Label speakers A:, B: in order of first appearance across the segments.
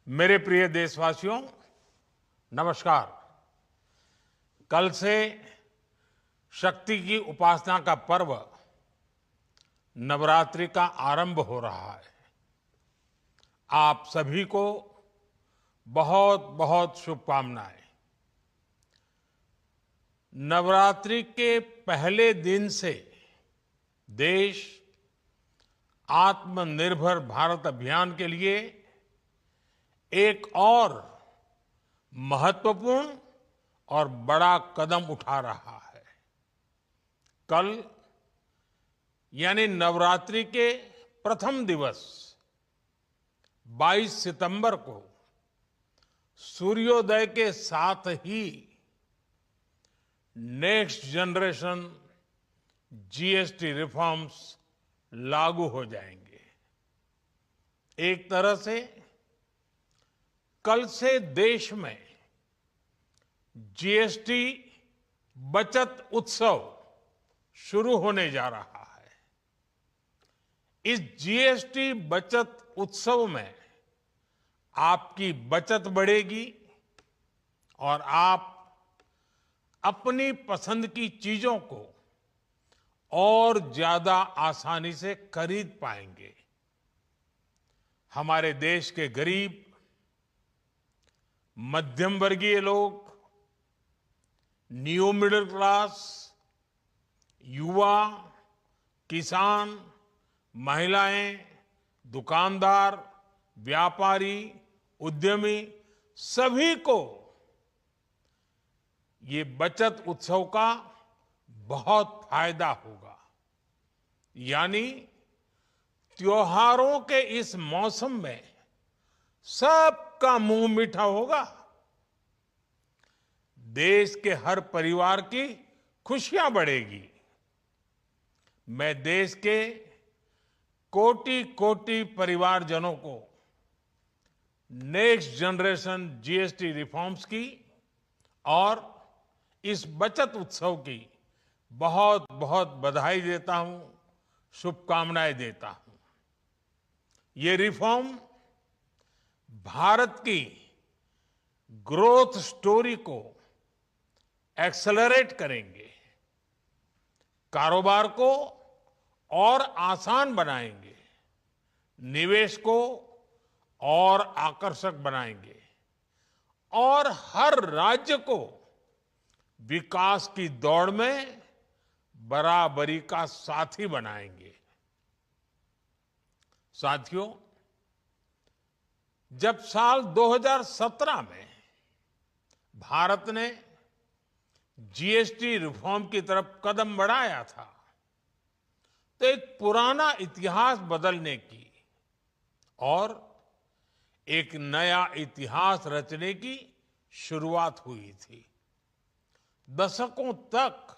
A: मेरे प्रिय देशवासियों, नमस्कार। कल से शक्ति की उपासना का पर्व नवरात्रि का आरंभ हो रहा है। आप सभी को बहुत बहुत शुभकामनाएं। नवरात्रि के पहले दिन से देश आत्मनिर्भर भारत अभियान के लिए एक और महत्वपूर्ण और बड़ा कदम उठा रहा है। कल यानी नवरात्रि के प्रथम दिवस 22 सितंबर को सूर्योदय के साथ ही नेक्स्ट जनरेशन जीएसटी रिफॉर्म्स लागू हो जाएंगे। एक तरह से कल से देश में जीएसटी बचत उत्सव शुरू होने जा रहा है। इस जीएसटी बचत उत्सव में आपकी बचत बढ़ेगी और आप अपनी पसंद की चीजों को और ज्यादा आसानी से खरीद पाएंगे। हमारे देश के गरीब, मध्यम वर्गीय लोग, न्यू मिडिल क्लास, युवा, किसान, महिलाएं, दुकानदार, व्यापारी, उद्यमी, सभी को ये बचत उत्सव का बहुत फायदा होगा। यानी त्योहारों के इस मौसम में सबका मुंह मीठा होगा। देश के हर परिवार की खुशियां बढ़ेगी। मैं देश के कोटि कोटि परिवारजनों को नेक्स्ट जनरेशन जीएसटी रिफॉर्म्स की और इस बचत उत्सव की बहुत बहुत बधाई देता हूं, शुभकामनाएं देता हूं। ये रिफॉर्म भारत की ग्रोथ स्टोरी को एक्सेलरेट करेंगे, कारोबार को और आसान बनाएंगे, निवेश को और आकर्षक बनाएंगे और हर राज्य को विकास की दौड़ में बराबरी का साथी बनाएंगे। साथियों, जब साल 2017 में भारत ने जीएसटी रिफॉर्म की तरफ कदम बढ़ाया था, तो एक पुराना इतिहास बदलने की और एक नया इतिहास रचने की शुरुआत हुई थी। दशकों तक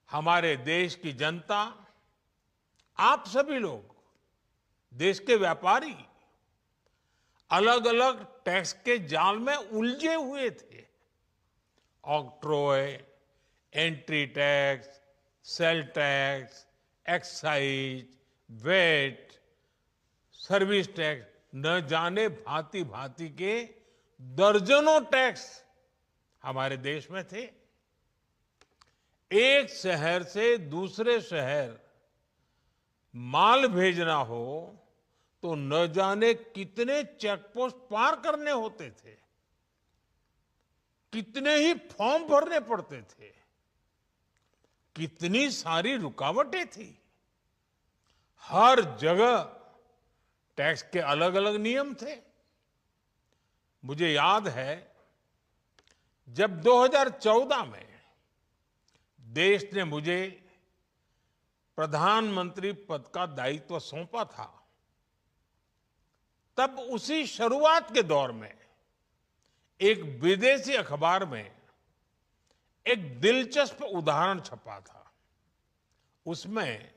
A: हमारे देश की जनता, आप सभी लोग, देश के व्यापारी अलग अलग टैक्स के जाल में उलझे हुए थे। Octroi, entry tax, sale tax, excise, VAT, service tax, न जाने भांति भांति के दर्जनों टैक्स हमारे देश में थे। एक शहर से दूसरे शहर माल भेजना हो तो न जाने कितने चेकपोस्ट पार करने होते थे, कितने ही फॉर्म भरने पड़ते थे, कितनी सारी रुकावटें थी। हर जगह टैक्स के अलग अलग नियम थे। मुझे याद है, जब 2014 में देश ने मुझे प्रधानमंत्री पद का दायित्व सौंपा था, तब उसी शुरुआत के दौर में एक विदेशी अखबार में एक दिलचस्प उदाहरण छपा था। उसमें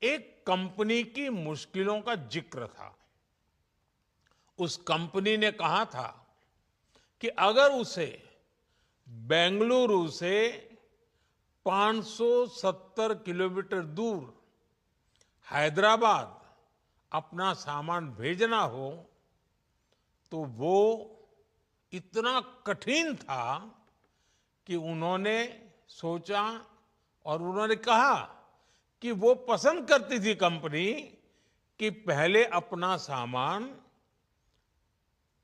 A: एक कंपनी की मुश्किलों का जिक्र था। उस कंपनी ने कहा था कि अगर उसे बेंगलुरु से 570 किलोमीटर दूर हैदराबाद अपना सामान भेजना हो तो वो इतना कठिन था कि उन्होंने सोचा और उन्होंने कहा कि वो पसंद करती थी कंपनी कि पहले अपना सामान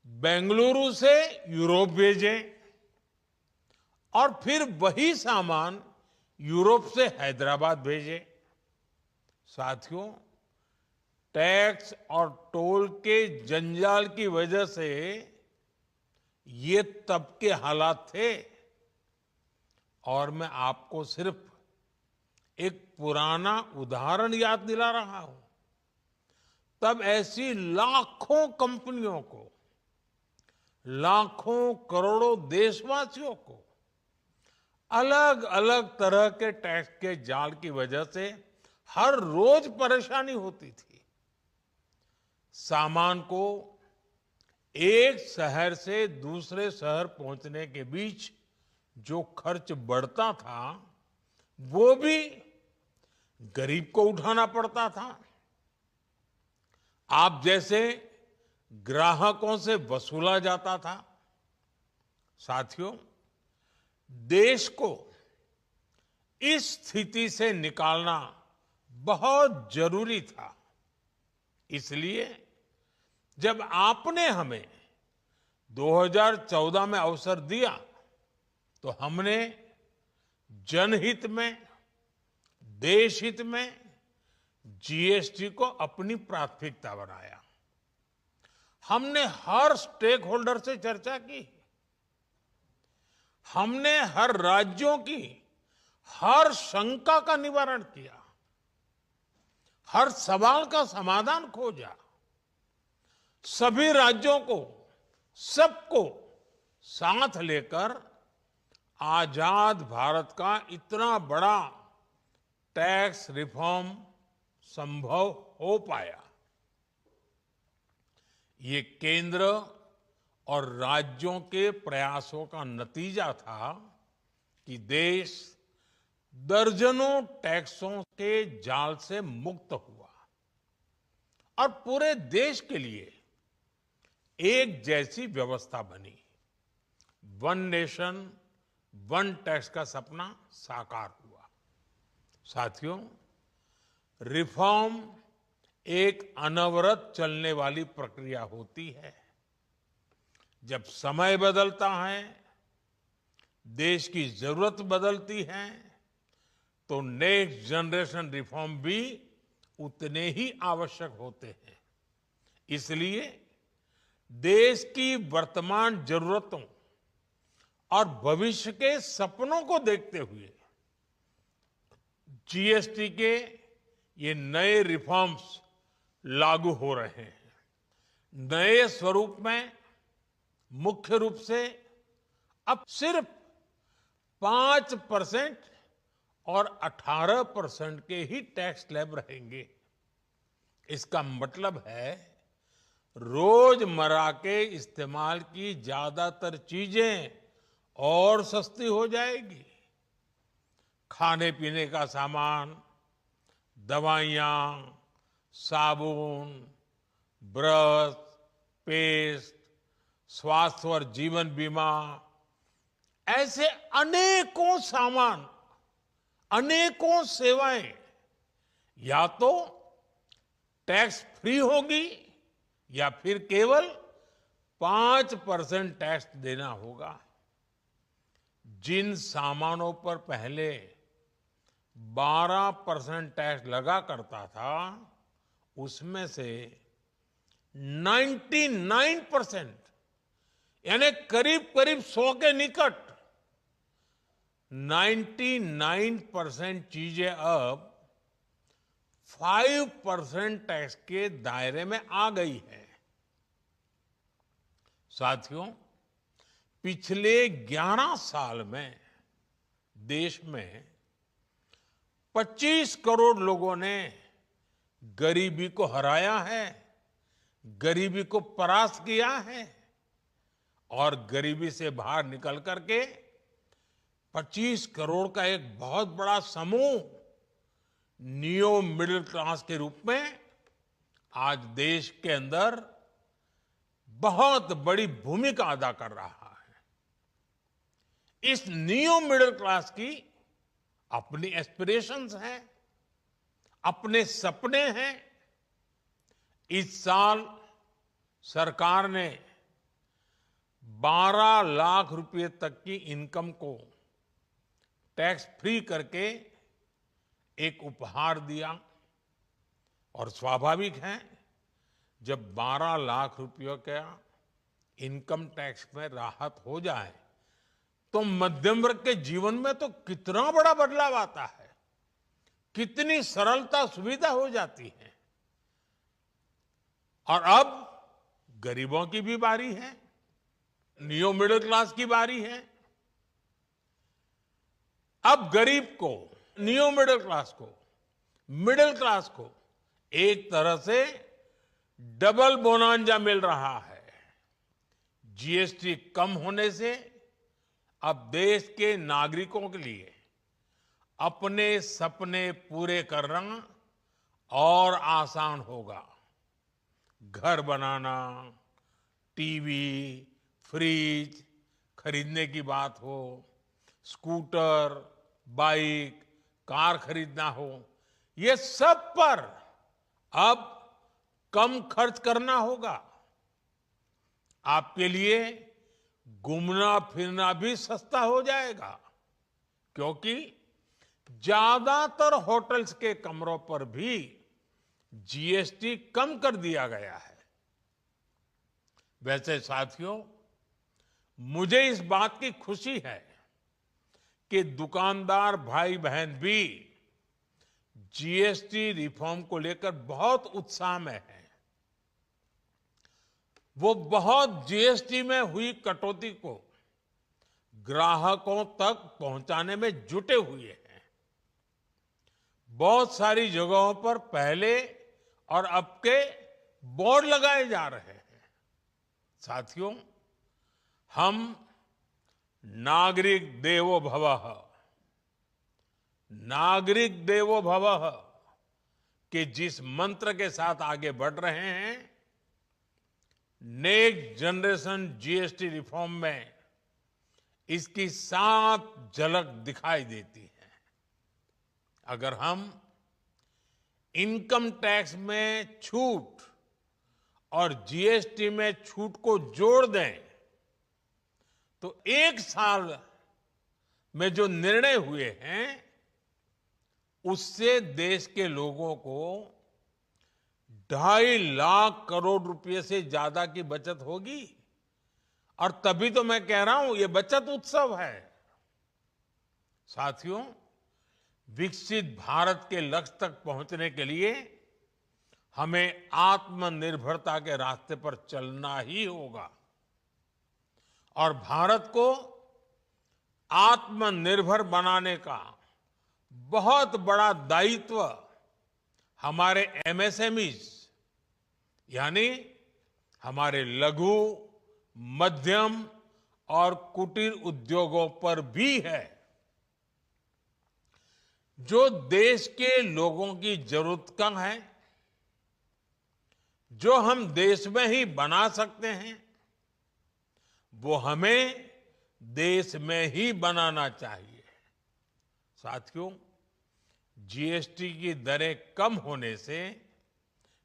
A: बेंगलुरु से यूरोप भेजें और फिर वही सामान यूरोप से हैदराबाद भेजें। साथियों, टैक्स और टोल के जंजाल की वजह से ये तब के हालात थे। और मैं आपको सिर्फ एक पुराना उदाहरण याद दिला रहा हूं। तब ऐसी लाखों कंपनियों को, लाखों करोड़ों देशवासियों को अलग अलग तरह के टैक्स के जाल की वजह से हर रोज परेशानी होती थी। सामान को एक शहर से दूसरे शहर पहुंचने के बीच जो खर्च बढ़ता था वो भी गरीब को उठाना पड़ता था। आप जैसे ग्राहकों से वसूला जाता था। साथियों, देश को इस स्थिति से निकालना बहुत जरूरी था। इसलिए जब आपने हमें 2014 में अवसर दिया तो हमने जनहित में, देशहित में जीएसटी को अपनी प्राथमिकता बनाया। हमने हर स्टेक होल्डर से चर्चा की। हमने हर राज्यों की हर शंका का निवारण किया, हर सवाल का समाधान खोजा। सभी राज्यों को, सबको साथ लेकर आजाद भारत का इतना बड़ा टैक्स रिफॉर्म संभव हो पाया। ये केंद्र और राज्यों के प्रयासों का नतीजा था कि देश दर्जनों टैक्सों के जाल से मुक्त हुआ और पूरे देश के लिए एक जैसी व्यवस्था बनी। वन नेशन वन टैक्स का सपना साकार हुआ। साथियों, रिफॉर्म एक अनवरत चलने वाली प्रक्रिया होती है। जब समय बदलता है, देश की जरूरत बदलती है, तो नेक्स्ट जनरेशन रिफॉर्म भी उतने ही आवश्यक होते हैं। इसलिए देश की वर्तमान जरूरतों और भविष्य के सपनों को देखते हुए जीएसटी के ये नए रिफॉर्म्स लागू हो रहे हैं। नए स्वरूप में मुख्य रूप से अब सिर्फ 5% और 18% के ही टैक्स स्लैब रहेंगे। इसका मतलब है रोजमर्रा के इस्तेमाल की ज्यादातर चीजें और सस्ती हो जाएगी। खाने पीने का सामान, दवाइयां, साबुन, ब्रश, पेस्ट, स्वास्थ्य और जीवन बीमा, ऐसे अनेकों सामान, अनेकों सेवाएं या तो टैक्स फ्री होगी या फिर केवल 5% टैक्स देना होगा। जिन सामानों पर पहले 12% टैक्स लगा करता था, उसमें से 99% यानी करीब करीब 100 के निकट 99% चीजें अब 5% टैक्स के दायरे में आ गई है। साथियों, पिछले 11 साल में देश में 25 करोड़ लोगों ने गरीबी को हराया है, गरीबी को परास्त किया है और गरीबी से बाहर निकल करके 25 करोड़ का एक बहुत बड़ा समूह नियो मिडिल क्लास के रूप में आज देश के अंदर बहुत बड़ी भूमिका अदा कर रहा है। इस न्यू मिडिल क्लास की अपनी एस्पिरेशंस हैं, अपने सपने हैं। इस साल सरकार ने 12 लाख रुपए तक की इनकम को टैक्स फ्री करके एक उपहार दिया। और स्वाभाविक है, जब 12 लाख रुपयों का इनकम टैक्स में राहत हो जाए तो मध्यम वर्ग के जीवन में तो कितना बड़ा बदलाव आता है, कितनी सरलता सुविधा हो जाती है। और अब गरीबों की भी बारी है, न्यू मिडिल क्लास की बारी है। अब गरीब को, न्यू मिडिल क्लास को एक तरह से डबल बोनांजा मिल रहा है। जीएसटी कम होने से अब देश के नागरिकों के लिए अपने सपने पूरे करना और आसान होगा। घर बनाना, टीवी, फ्रिज खरीदने की बात हो, स्कूटर, बाइक, कार खरीदना हो, ये सब पर अब कम खर्च करना होगा। आपके लिए घूमना फिरना भी सस्ता हो जाएगा, क्योंकि ज्यादातर होटल्स के कमरों पर भी जीएसटी कम कर दिया गया है। वैसे साथियों, मुझे इस बात की खुशी है कि दुकानदार भाई बहन भी जीएसटी रिफॉर्म को लेकर बहुत उत्साह में हैं। वो बहुत जीएसटी में हुई कटौती को ग्राहकों तक पहुंचाने में जुटे हुए हैं। बहुत सारी जगहों पर पहले और अब के बोर्ड लगाए जा रहे हैं। साथियों, हम नागरिक देवो भवः के जिस मंत्र के साथ आगे बढ़ रहे हैं, नेक्स्ट जनरेशन जीएसटी रिफॉर्म में इसकी साफ झलक दिखाई देती है। अगर हम इनकम टैक्स में छूट और जीएसटी में छूट को जोड़ दें तो एक साल में जो निर्णय हुए हैं उससे देश के लोगों को 2.5 लाख करोड़ रुपए से ज्यादा की बचत होगी। और तभी तो मैं कह रहा हूं, ये बचत उत्सव है। साथियों, विकसित भारत के लक्ष्य तक पहुंचने के लिए हमें आत्मनिर्भरता के रास्ते पर चलना ही होगा। और भारत को आत्मनिर्भर बनाने का बहुत बड़ा दायित्व हमारे एमएसएमईज यानी हमारे लघु, मध्यम और कुटीर उद्योगों पर भी है, जो देश के लोगों की जरूरत का है, जो हम देश में ही बना सकते हैं, वो हमें देश में ही बनाना चाहिए। साथियों, जीएसटी की दरें कम होने से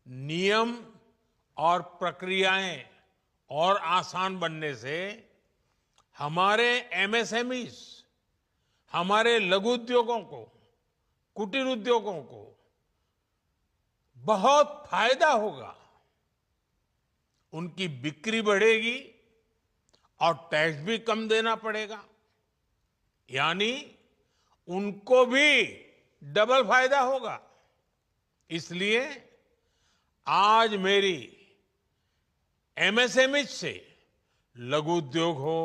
A: नियम और प्रक्रियाएं और आसान बनने से हमारे एमएसएमईज, हमारे लघु उद्योगों को, कुटीर उद्योगों को बहुत फायदा होगा। उनकी बिक्री बढ़ेगी और टैक्स भी कम देना पड़ेगा, यानी उनको भी डबल फायदा होगा। इसलिए आज मेरी एमएसएमई से लघु उद्योग हो,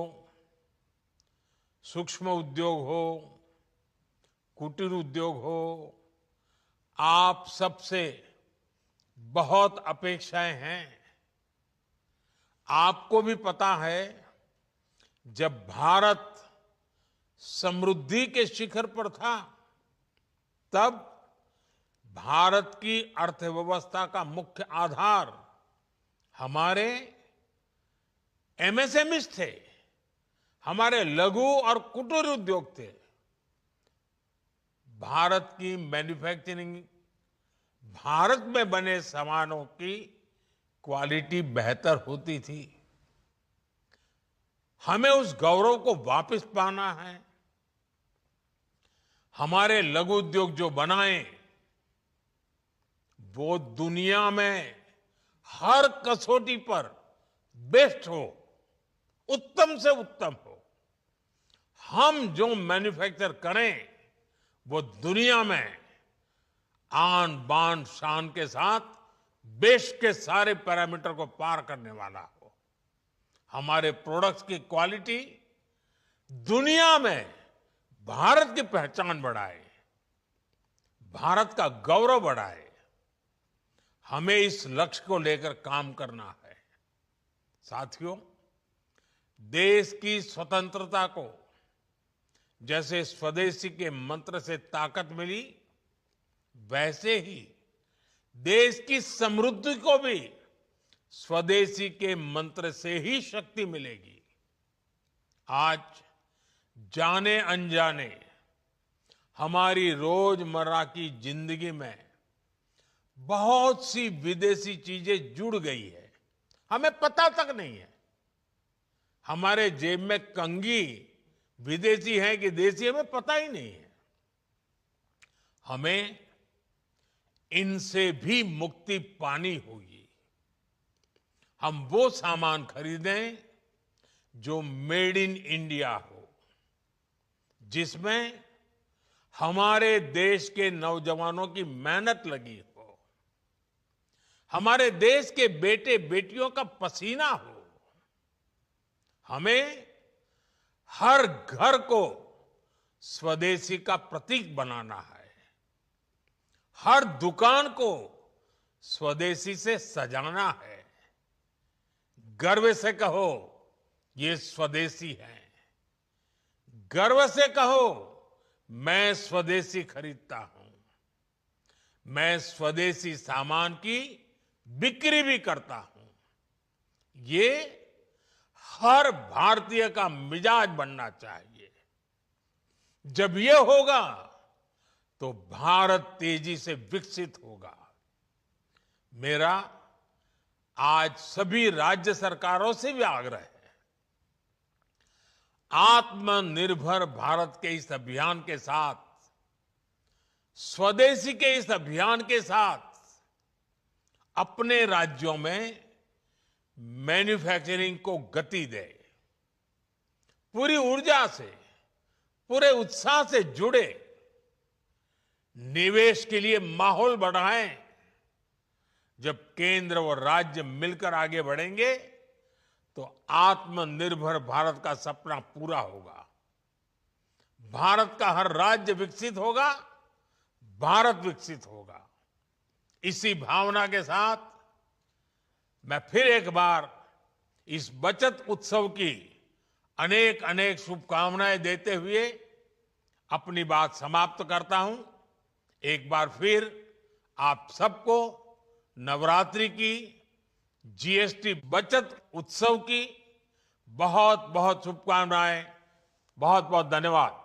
A: सूक्ष्म उद्योग हो, कुटीर उद्योग हो, आप सबसे बहुत अपेक्षाएं हैं। आपको भी पता है, जब भारत समृद्धि के शिखर पर था, तब भारत की अर्थव्यवस्था का मुख्य आधार हमारे एमएसएमईज थे, हमारे लघु और कुटीर उद्योग थे। भारत की मैन्युफैक्चरिंग, भारत में बने सामानों की क्वालिटी बेहतर होती थी। हमें उस गौरव को वापस पाना है। हमारे लघु उद्योग जो बनाए वो दुनिया में हर कसौटी पर बेस्ट हो, उत्तम से उत्तम हो। हम जो मैन्युफैक्चर करें वो दुनिया में आन बान शान के साथ बेस्ट के सारे पैरामीटर को पार करने वाला हो। हमारे प्रोडक्ट्स की क्वालिटी दुनिया में भारत की पहचान बढ़ाए, भारत का गौरव बढ़ाए। हमें इस लक्ष्य को लेकर काम करना है। साथियों, देश की स्वतंत्रता को जैसे स्वदेशी के मंत्र से ताकत मिली, वैसे ही देश की समृद्धि को भी स्वदेशी के मंत्र से ही शक्ति मिलेगी। आज जाने अनजाने हमारी रोजमर्रा की जिंदगी में बहुत सी विदेशी चीजें जुड़ गई है, हमें पता तक नहीं है। हमारे जेब में कंघी विदेशी है कि देसी, हमें पता ही नहीं है। हमें इनसे भी मुक्ति पानी होगी। हम वो सामान खरीदें जो मेड इन इंडिया हो, जिसमें हमारे देश के नौजवानों की मेहनत लगी हो, हमारे देश के बेटे बेटियों का पसीना हो। हमें हर घर को स्वदेशी का प्रतीक बनाना है, हर दुकान को स्वदेशी से सजाना है। गर्व से कहो ये स्वदेशी है, गर्व से कहो मैं स्वदेशी खरीदता हूं, मैं स्वदेशी सामान की बिक्री भी करता हूं। ये हर भारतीय का मिजाज बनना चाहिए। जब ये होगा तो भारत तेजी से विकसित होगा। मेरा आज सभी राज्य सरकारों से भी आग्रह है, आत्मनिर्भर भारत के इस अभियान के साथ, स्वदेशी के इस अभियान के साथ अपने राज्यों में मैन्युफैक्चरिंग को गति दे, पूरी ऊर्जा से, पूरे उत्साह से जुड़े, निवेश के लिए माहौल बढ़ाएं। जब केंद्र और राज्य मिलकर आगे बढ़ेंगे तो आत्मनिर्भर भारत का सपना पूरा होगा। भारत का हर राज्य विकसित होगा, भारत विकसित होगा। इसी भावना के साथ मैं फिर एक बार इस बचत उत्सव की अनेक अनेक शुभकामनाएं देते हुए अपनी बात समाप्त करता हूं। एक बार फिर आप सबको नवरात्रि की, जीएसटी बचत उत्सव की बहुत बहुत शुभकामनाएं। बहुत बहुत धन्यवाद।